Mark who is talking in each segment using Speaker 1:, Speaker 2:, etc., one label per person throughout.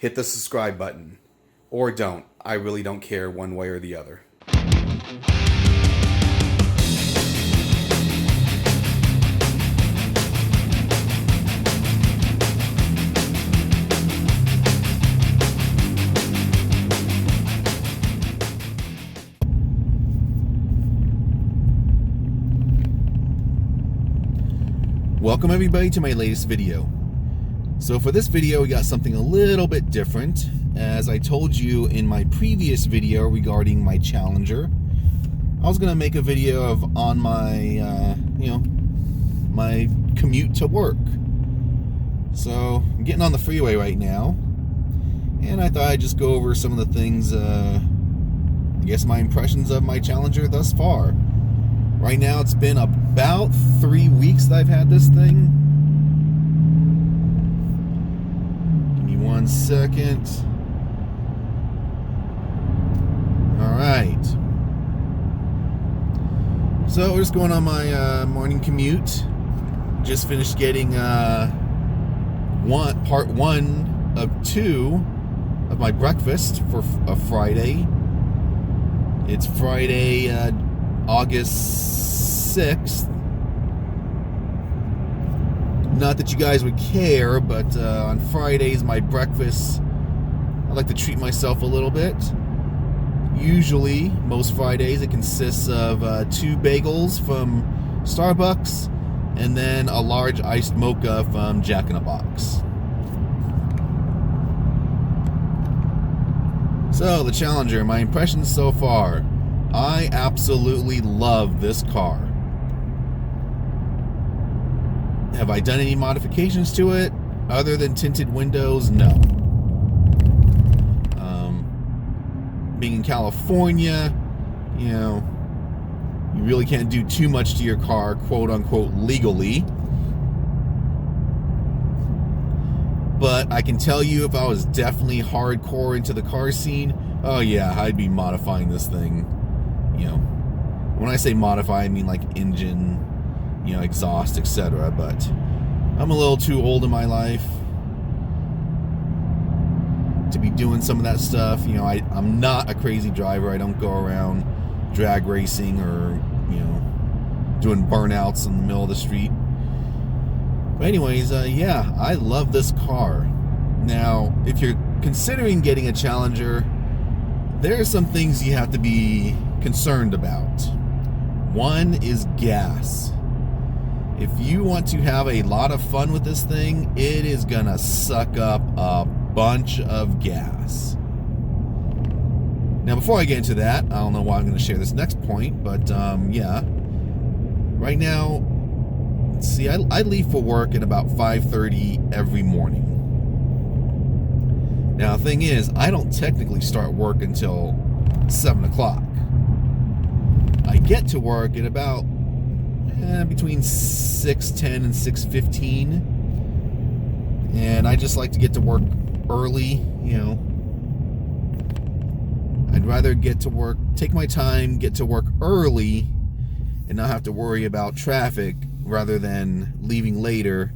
Speaker 1: hit the subscribe button. Or don't. I really don't care one way or the other. Welcome everybody to my latest video. So for this video we got something a little bit different. As I told you in my previous video regarding my Challenger, I was gonna make a video on my my commute to work. So I'm getting on the freeway right now, and I thought I'd just go over some of the things, I guess my impressions of my Challenger thus far. Right now it's been about 3 weeks that I've had this thing. Give me 1 second. Alright. So we're just going on my morning commute. Just finished getting part one of 2 of my breakfast for a Friday. It's Friday, August 6th. Not that you guys would care, but on Fridays, my breakfast, I like to treat myself a little bit. Usually, most Fridays, it consists of 2 bagels from Starbucks and then a large iced mocha from Jack in the Box. So, the Challenger, my impressions so far. I absolutely love this car. Have I done any modifications to it other than tinted windows? No. Being in California, you really can't do too much to your car, quote unquote, legally. But I can tell you, if I was definitely hardcore into the car scene, oh yeah, I'd be modifying this thing. When I say modify, I mean like engine, exhaust, etc. But I'm a little too old in my life to be doing some of that stuff. I'm not a crazy driver. I don't go around drag racing or, doing burnouts in the middle of the street. But anyways, yeah, I love this car. Now, if you're considering getting a Challenger, there are some things you have to be concerned about. One is gas. If you want to have a lot of fun with this thing, it is gonna suck up a bunch of gas. Now, before I get into that, I don't know why I'm going to share this next point, but yeah. Right now, let's see, I leave for work at about 5:30 every morning. Now, the thing is, I don't technically start work until 7 o'clock. I get to work at about between 6:10 and 6:15, and I just like to get to work early. I'd rather get to work, take my time, get to work early, and not have to worry about traffic, rather than leaving later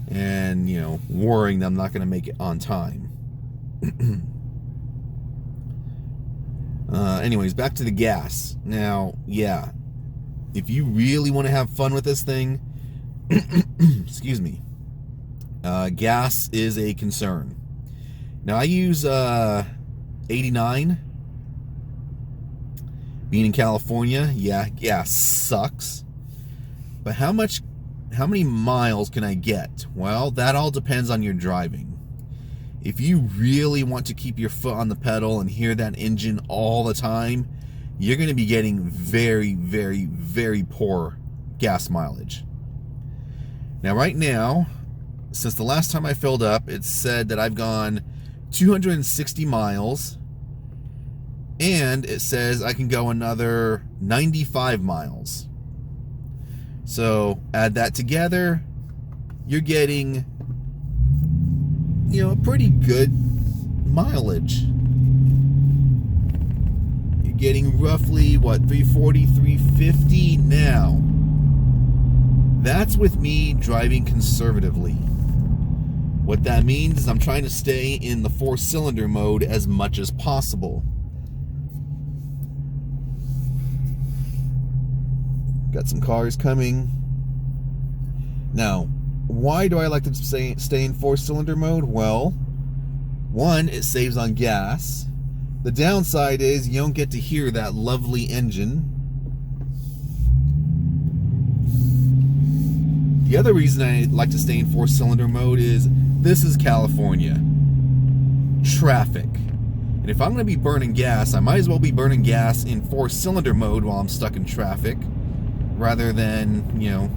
Speaker 1: and, worrying that I'm not going to make it on time. Anyways, back to the gas. Now, yeah, if you really want to have fun with this thing, excuse me, gas is a concern. Now, I use 89. Being in California, yeah, gas sucks. But how many miles can I get? Well, that all depends on your driving. If you really want to keep your foot on the pedal and hear that engine all the time, you're going to be getting very, very, very poor gas mileage. Now, right now, since the last time I filled up, it said that I've gone 260 miles, and it says I can go another 95 miles. So add that together, you're getting, a pretty good mileage. You're getting roughly, 340, 350 now. That's with me driving conservatively. What that means is I'm trying to stay in the 4-cylinder mode as much as possible. Got some cars coming. Now, why do I like to stay in 4-cylinder mode? Well, one, it saves on gas. The downside is you don't get to hear that lovely engine. The other reason I like to stay in 4-cylinder mode is this is California. Traffic. And if I'm going to be burning gas, I might as well be burning gas in 4-cylinder mode while I'm stuck in traffic, rather than, you know,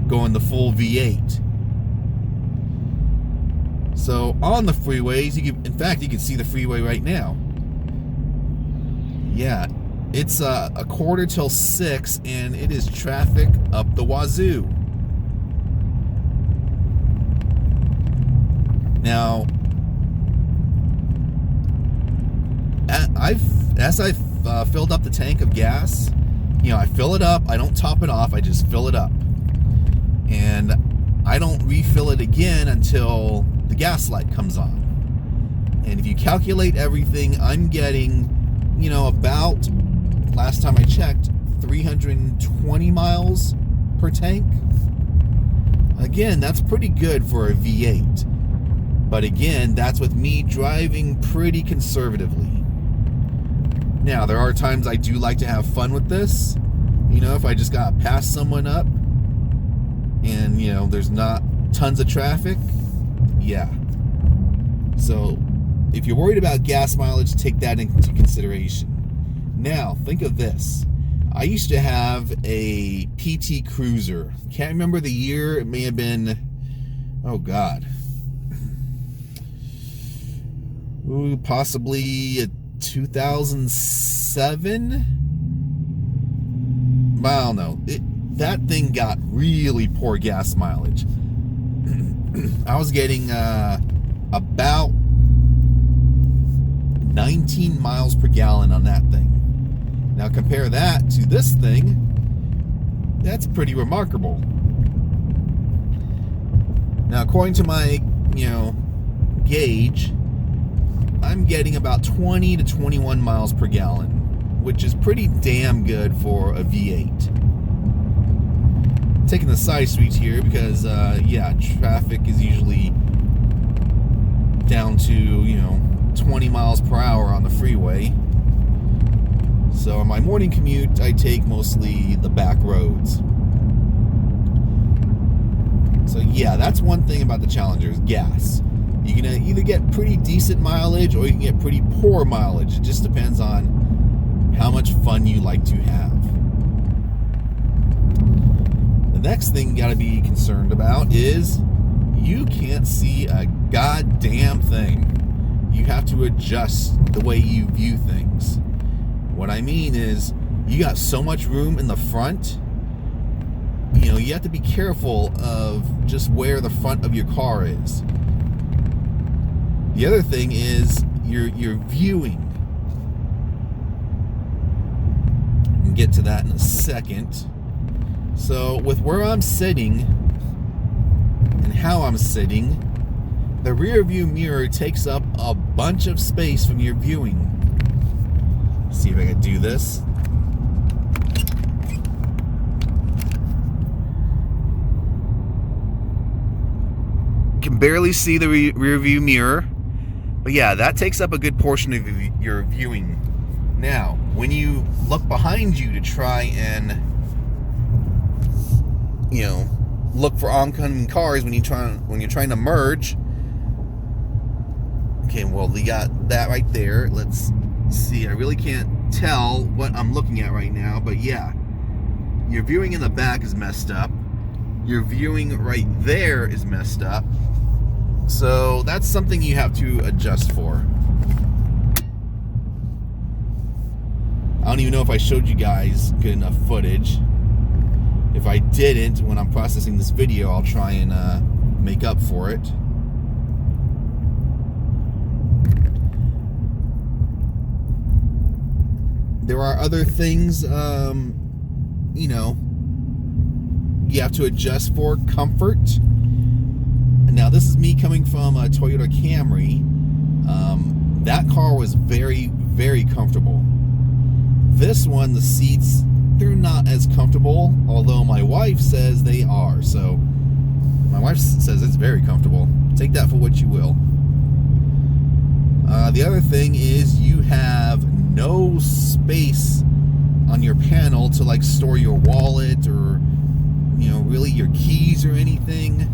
Speaker 1: going the full V8. So on the freeways, you can see the freeway right now. Yeah, it's a 5:45 and it is traffic up the wazoo. Now, as I've filled up the tank of gas, you know, I fill it up, I don't top it off, I just fill it up. And I don't refill it again until the gas light comes on. And if you calculate everything, I'm getting, you know, about, last time I checked, 320 miles per tank. Again, that's pretty good for a V8. But again, that's with me driving pretty conservatively. Now, there are times I do like to have fun with this. You know, if I just got to pass someone up and, you know, there's not tons of traffic, yeah. So, if you're worried about gas mileage, take that into consideration. Now, think of this. I used to have a PT Cruiser. Can't remember the year. It may have been, oh God. Ooh, possibly a 2007? I don't know. That thing got really poor gas mileage. I was getting about 19 miles per gallon on that thing. Now compare that to this thing. That's pretty remarkable. Now according to my, you know, gauge, I'm getting about 20 to 21 miles per gallon, which is pretty damn good for a V8. Taking the side streets here because, yeah, traffic is usually down to, you know, 20 miles per hour on the freeway. So on my morning commute, I take mostly the back roads. So yeah, that's one thing about the Challenger is gas. You can either get pretty decent mileage or you can get pretty poor mileage. It just depends on how much fun you like to have. The next thing you gotta be concerned about is you can't see a goddamn thing. You have to adjust the way you view things. What I mean is, you got so much room in the front, you know, you have to be careful of just where the front of your car is. The other thing is your viewing. We'll get to that in a second. So with where I'm sitting and how I'm sitting, the rear view mirror takes up a bunch of space from your viewing. Let's see if I can do this. Can barely see the rear view mirror. But yeah, that takes up a good portion of your viewing. Now, when you look behind you to try and, you know, look for oncoming cars when you're trying to merge. Okay, well, we got that right there. Let's see. I really can't tell what I'm looking at right now, but yeah, your viewing in the back is messed up. Your viewing right there is messed up. So that's something you have to adjust for. I don't even know if I showed you guys good enough footage. If I didn't, when I'm processing this video, I'll try and make up for it. There are other things, you know, you have to adjust for. Comfort. Now, this is me coming from a Toyota Camry. That car was very, very comfortable. This one, the seats, they're not as comfortable, although my wife says they are. So my wife says it's very comfortable. Take that for what you will. The other thing is you have no space on your panel to like store your wallet or, you know, really your keys or anything.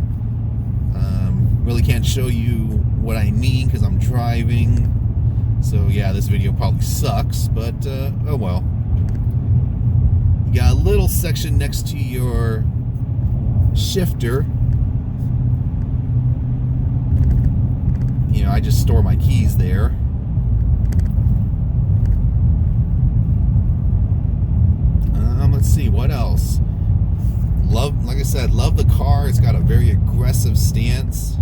Speaker 1: Really can't show you what I mean because I'm driving. So yeah, this video probably sucks, but oh well. You got a little section next to your shifter. You know, I just store my keys there. Let's see, what else? Love, like I said, love the car. It's got a very aggressive stance.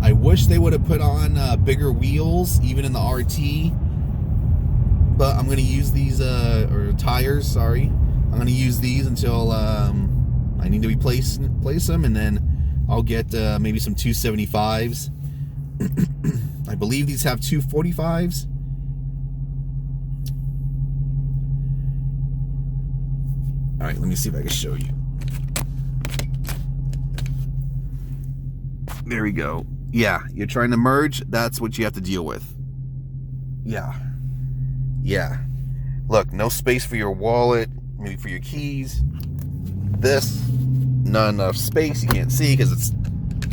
Speaker 1: I wish they would have put on bigger wheels, even in the RT. But I'm going to use these, or tires, sorry. I'm going to use these until I need to replace them, and then I'll get maybe some 275s. I believe these have 245s. All right, let me see if I can show you. There we go. Yeah, you're trying to merge, that's what you have to deal with. Yeah. Look, no space for your wallet, maybe for your keys. This, not enough space, you can't see because it's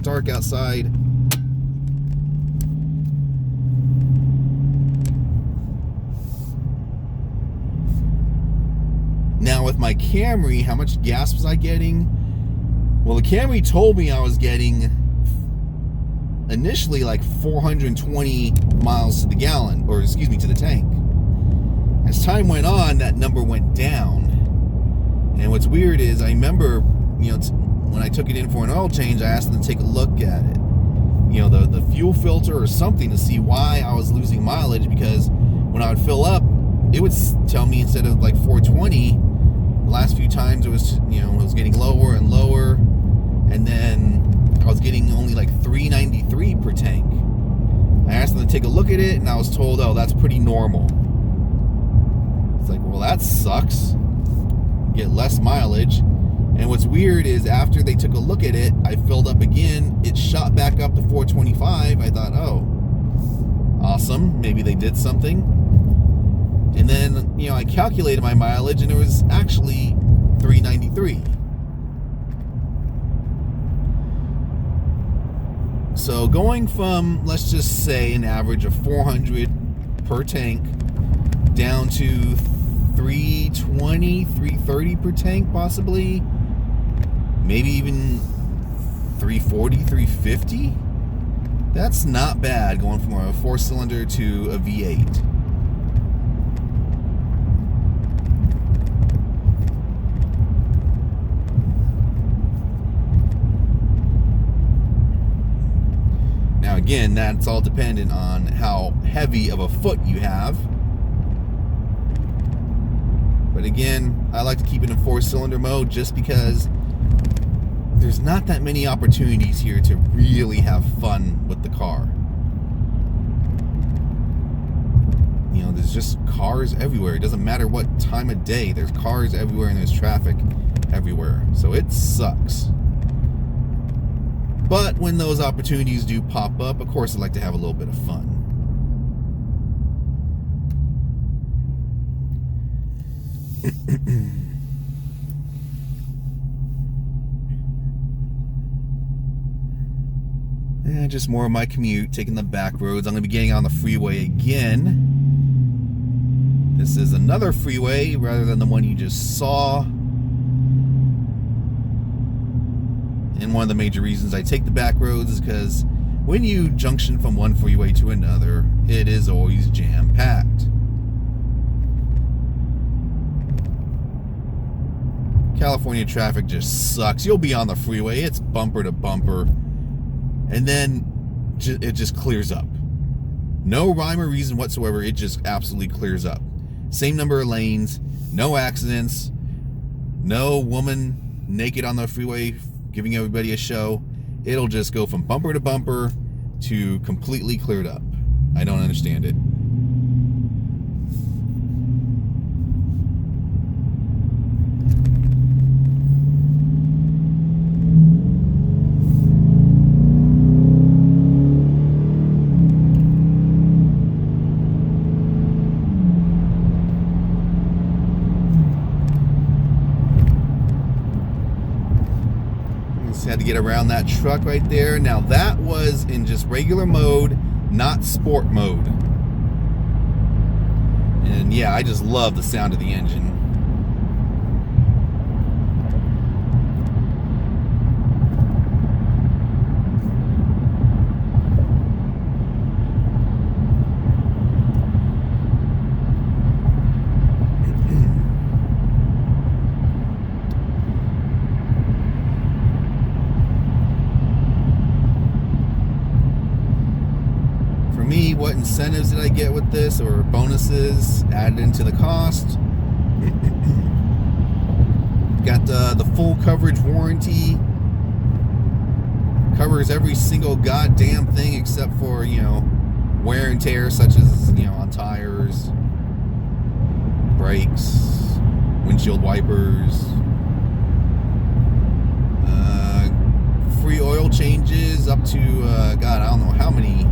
Speaker 1: dark outside. Now with my Camry, how much gas was I getting? Well, the Camry told me I was getting initially like 420 miles to the gallon, or excuse me, to the tank. As time went on, that number went down. And what's weird is I remember, you know, when I took it in for an oil change, I asked them to take a look at it. You know, the fuel filter or something to see why I was losing mileage, because when I would fill up, it would tell me instead of like 420, the last few times it was, you know, it was getting lower and lower. And then I was getting only like 393 per tank. I asked them to take a look at it, and I was told, oh, that's pretty normal. It's like, well, that sucks. Get less mileage. And what's weird is after they took a look at it, I filled up again. It shot back up to 425. I thought, oh, awesome. Maybe they did something. And then, you know, I calculated my mileage, and it was actually 393. So going from, let's just say, an average of 400 per tank down to 320, 330 per tank, possibly, maybe even 340, 350. That's not bad going from a 4-cylinder to a V8. Now again, that's all dependent on how heavy of a foot you have. But again, I like to keep it in 4-cylinder mode just because there's not that many opportunities here to really have fun with the car. You know, there's just cars everywhere. It doesn't matter what time of day. There's cars everywhere and there's traffic everywhere. So it sucks. But when those opportunities do pop up, of course, I like to have a little bit of fun. And just more of my commute, taking the back roads. I'm going to be getting on the freeway again. This is another freeway rather than the one you just saw. And one of the major reasons I take the back roads is because when you junction from one freeway to another, it is always jam-packed. California traffic just sucks. You'll be on the freeway, it's bumper to bumper, and then it just clears up. No rhyme or reason whatsoever, it just absolutely clears up. Same number of lanes, no accidents, no woman naked on the freeway, giving everybody a show. It'll just go from bumper to bumper to completely cleared up. I don't understand it. Had to get around that truck right there. Now that was in just regular mode, not sport mode. And yeah, I just love the sound of the engine. What incentives did I get with this, or bonuses added into the cost? Got the full coverage warranty. Covers every single goddamn thing except for, you know, wear and tear, such as, you know, on tires, brakes, windshield wipers. Free oil changes up to, God, I don't know how many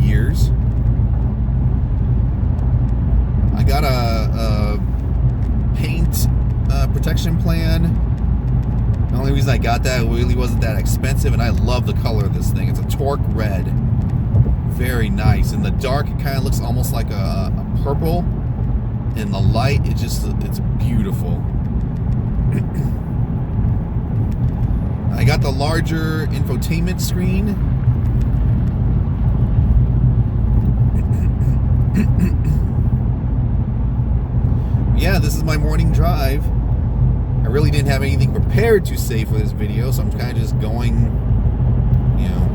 Speaker 1: years. I got a paint protection plan. The only reason I got that, it really wasn't that expensive, and I love the color of this thing. It's a torque red. Very nice. In the dark, it kind of looks almost like a purple. In the light, it's beautiful. I got the larger infotainment screen. Yeah, this is my morning drive. I really didn't have anything prepared to say for this video, so I'm kind of just going, you know,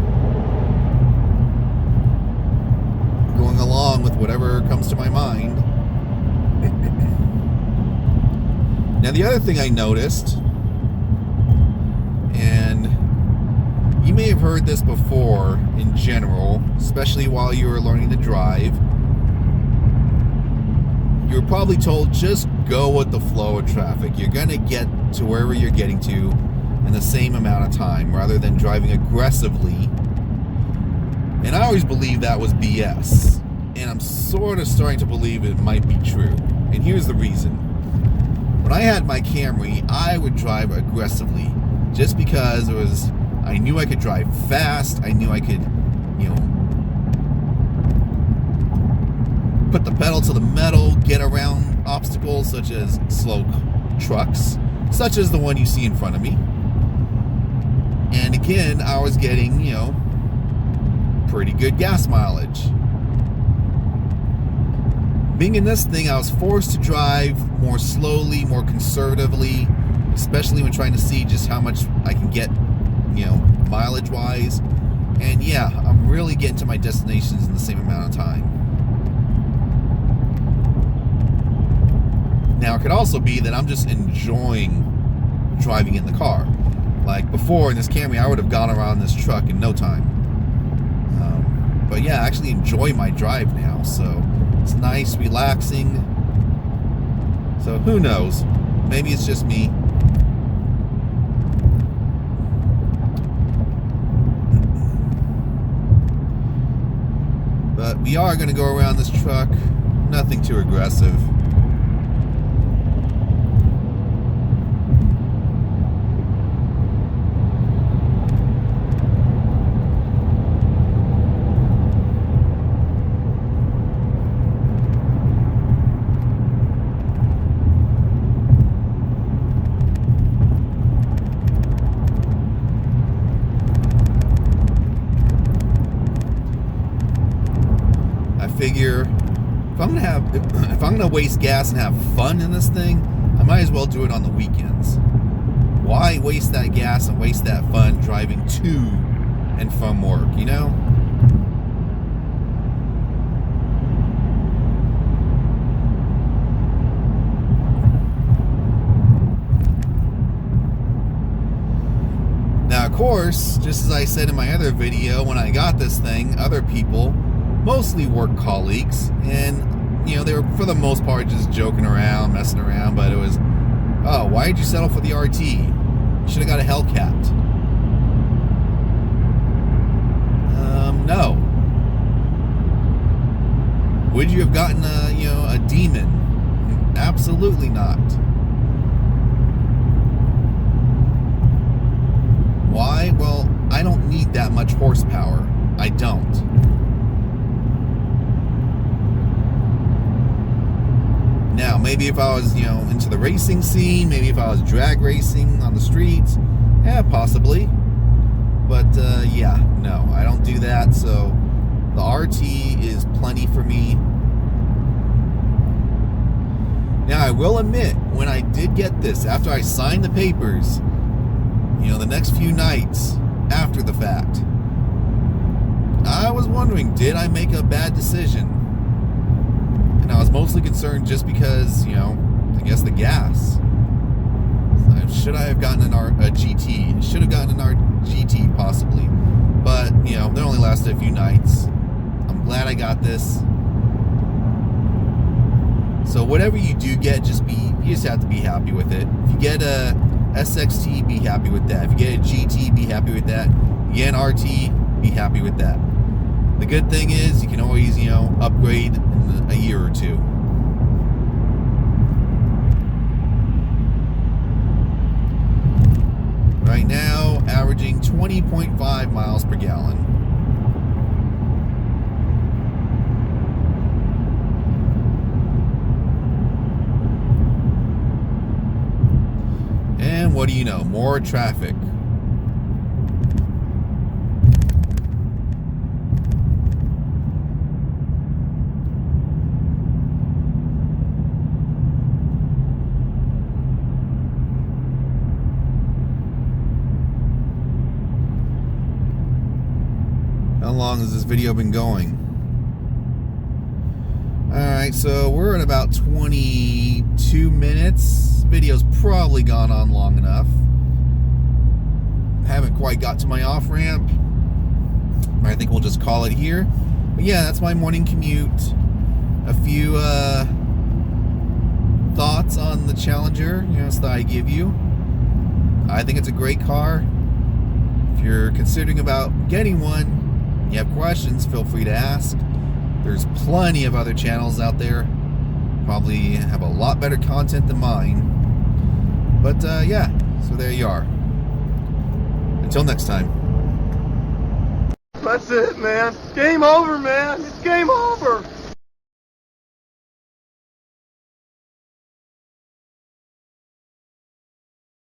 Speaker 1: going along with whatever comes to my mind. Now, the other thing I noticed, and you may have heard this before in general, especially while you were learning to drive, you were probably told just go with the flow of traffic. You're going to get to wherever you're getting to in the same amount of time rather than driving aggressively. And I always believed that was BS. And I'm sort of starting to believe it might be true. And here's the reason. When I had my Camry, I would drive aggressively just because I knew I could drive fast. I knew I could, you know, put the pedal to the metal, get around obstacles such as slow trucks, such as the one you see in front of me. And again, I was getting, you know, pretty good gas mileage. Being in this thing, I was forced to drive more slowly, more conservatively, especially when trying to see just how much I can get, you know, mileage-wise. And yeah, I'm really getting to my destinations in the same amount of time. Now, it could also be that I'm just enjoying driving in the car. Like before in this Camry, I would have gone around this truck in no time. But yeah, I actually enjoy my drive now, so it's nice, relaxing. So who knows? Maybe it's just me. But we are going to go around this truck. Nothing too aggressive. Figure if I'm gonna waste gas and have fun in this thing, I might as well do it on the weekends. Why waste that gas and waste that fun driving to and from work, you know? course, just as I said in my other video, when I got this thing, other people, mostly work colleagues, and you know, they were for the most part just joking around, messing around, but it was, oh, why did you settle for the RT? You should have got a Hellcat. No. Would you have gotten a Demon? Absolutely not. Why? Well, I don't need that much horsepower. I don't. Now, maybe if I was, into the racing scene, maybe if I was drag racing on the streets, yeah, possibly. But, yeah, no, I don't do that, so the RT is plenty for me. Now, I will admit, when I did get this, after I signed the papers, the next few nights after the fact, I was wondering, did I make a bad decision? And I was mostly concerned just because, I guess the gas. Should I have gotten a GT? Should have gotten an GT possibly. But, they only lasted a few nights. I'm glad I got this. So whatever you do get, you just have to be happy with it. If you get a SXT, be happy with that. If you get a GT, be happy with that. You get an RT, be happy with that. The good thing is you can always, upgrade in a year or two. Right now, averaging 20.5 miles per gallon. And what do you know? More traffic. How long has this video been going? Alright, so we're at about 22 minutes. Video's probably gone on long enough. Haven't quite got to my off ramp. I think we'll just call it here. But yeah, that's my morning commute. A few thoughts on the Challenger, that I give you. I think it's a great car. If you're considering about getting one, you have questions, feel free to ask. There's plenty of other channels out there. Probably have a lot better content than mine. But yeah, so there you are. Until next time.
Speaker 2: That's it, man. Game over, man. It's game over.